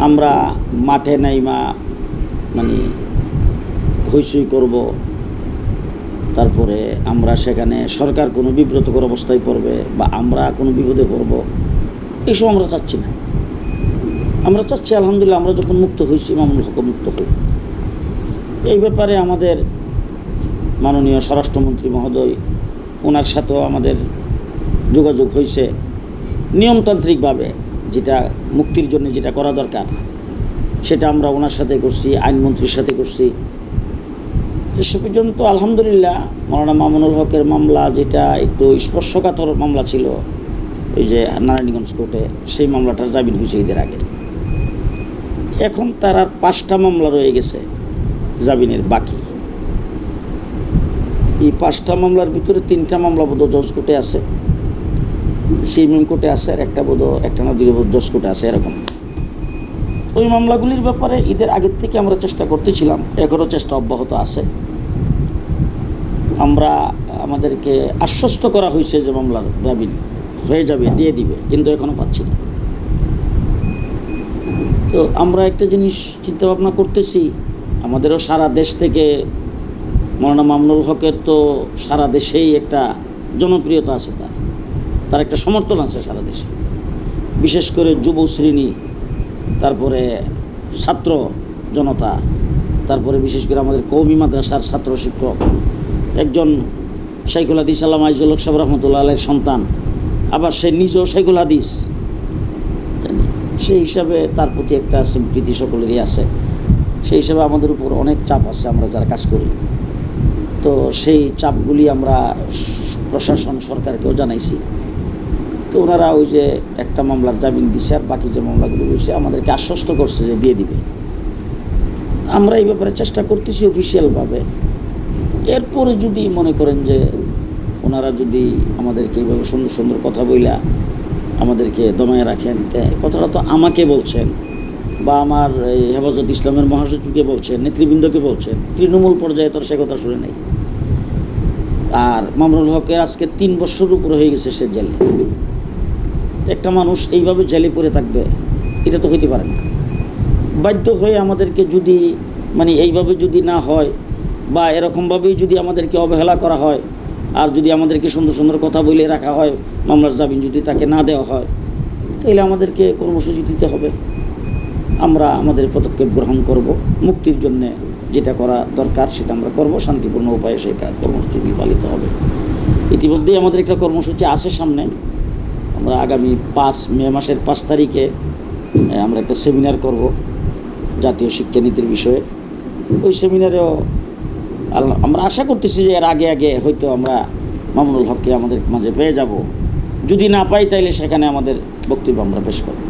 আমরা মাঠে নাইমা মানে হইচই করব, তারপরে আমরা সেখানে সরকার কোনো বিব্রতকর অবস্থায় পড়বে বা আমরা কোনো বিপদে পড়ব, এইসব আমরা চাচ্ছি না। আমরা চাচ্ছি আলহামদুলিল্লাহ আমরা যখন মুক্ত হয়েছি মামুনুল হক মুক্ত হই। এই ব্যাপারে আমাদের মাননীয় স্বরাষ্ট্রমন্ত্রী মহোদয়, ওনার সাথেও আমাদের যোগাযোগ হয়েছে নিয়মতান্ত্রিকভাবে, যেটা মুক্তির জন্য যেটা করা দরকার সেটা আমরা ওনার সাথে করছি, আইনমন্ত্রীর সাথে করছি। সে পর্যন্ত আলহামদুলিল্লাহ মাওলানা মামুনুল হকের মামলা, যেটা একটু স্পর্শকাতর মামলা ছিল ওই যে নারায়ণগঞ্জ কোর্টে, সেই মামলাটার জামিন হয়েছে ঈদের আগে। এখন তার আর 5টা মামলা রয়ে গেছে জামিনের বাকি। এই 5টা মামলার ভিতরে 3টা মামলা বোধ জজ কোর্টে আছে, সিএমএম কোর্টে আছে, আর একটা বোধ একটা না 2 বোধ জজ কোর্টে আছে এরকম। ওই মামলাগুলির ব্যাপারে ঈদের আগের থেকে আমরা চেষ্টা করতেছিলাম, এখনও চেষ্টা অব্যাহত আছে। আমরা আমাদেরকে আশ্বস্ত করা হয়েছে যে মামলার জামিন হয়ে যাবে, দিয়ে দিবে, কিন্তু এখনও পাচ্ছি না। তো আমরা একটা জিনিস চিন্তা ভাবনা করতেছি, আমাদেরও সারা দেশ থেকে মাওলানা মামুনুল হকের তো সারা দেশেই একটা জনপ্রিয়তা আছে, তার একটা সমর্থন আছে সারা দেশে, বিশেষ করে যুব শ্রেণী, তারপরে ছাত্র জনতা, তারপরে বিশেষ করে আমাদের কওমি মাদ্রাসার ছাত্র শিক্ষক, একজন শাইখুল হাদিস আল্লামা আইজুল হক সাহেব রহমতুল্লাহ আলাইহির সন্তান, আবার সে নিজেও শাইখুল হাদিস, সেই হিসাবে তার প্রতি একটা প্রীতি সকলেরই আছে। সেই হিসাবে আমাদের উপর অনেক চাপ আছে আমরা যারা কাজ করি। তো সেই চাপগুলি আমরা প্রশাসন সরকারকেও জানাইছি। তো ওনারা ওই যে একটা মামলার জামিন দিচ্ছে, আর বাকি যে মামলাগুলো রয়েছে আমাদেরকে আশ্বস্ত করছে যে দিয়ে দিবে। আমরা এই ব্যাপারে চেষ্টা করতেছি অফিসিয়ালভাবে। এরপরে যদি মনে করেন যে ওনারা যদি আমাদেরকে এইভাবে সুন্দর সুন্দর কথা বইলা আমাদেরকে দমায় রাখেন, কথাটা তো আমাকে বলছেন বা আমার এই হেফাজত ইসলামের মহাসচিবকে বলছেন, নেতৃবৃন্দকে বলছেন, তৃণমূল পর্যায়ে তো সে কথা শুনে নাই। আর মামুনুল হকের আজকে 3 বছর উপরে হয়ে গেছে সে জেলে। একটা মানুষ এইভাবে জেলে পড়ে থাকবে, এটা তো হইতে পারে না। বাধ্য হয়ে আমাদেরকে যদি মানে এইভাবে যদি না হয় বা এরকমভাবেই যদি আমাদেরকে অবহেলা করা হয়, আর যদি আমাদেরকে সুন্দর সুন্দর কথা বলে রাখা হয়, মামলার জামিন যদি তাকে না দেওয়া হয়, তাহলে আমাদেরকে কর্মসূচি দিতে হবে। আমরা আমাদের পদক্ষেপ গ্রহণ করব, মুক্তির জন্যে যেটা করা দরকার সেটা আমরা করব, শান্তিপূর্ণ উপায়ে সেই কর্মসূচি পালিত হবে। ইতিমধ্যেই আমাদের একটা কর্মসূচি আছে সামনে। আমরা আগামী মে মাসের 5 তারিখে আমরা একটা সেমিনার করব জাতীয় শিক্ষানীতির বিষয়ে। ওই সেমিনারেও আমরা আশা করতেছি যে এর আগে হয়তো আমরা মামুনুল হককে আমাদের মাঝে পেয়ে যাব। যদি না পাই তাইলে সেখানে আমাদের বক্তব্য আমরা পেশ করব।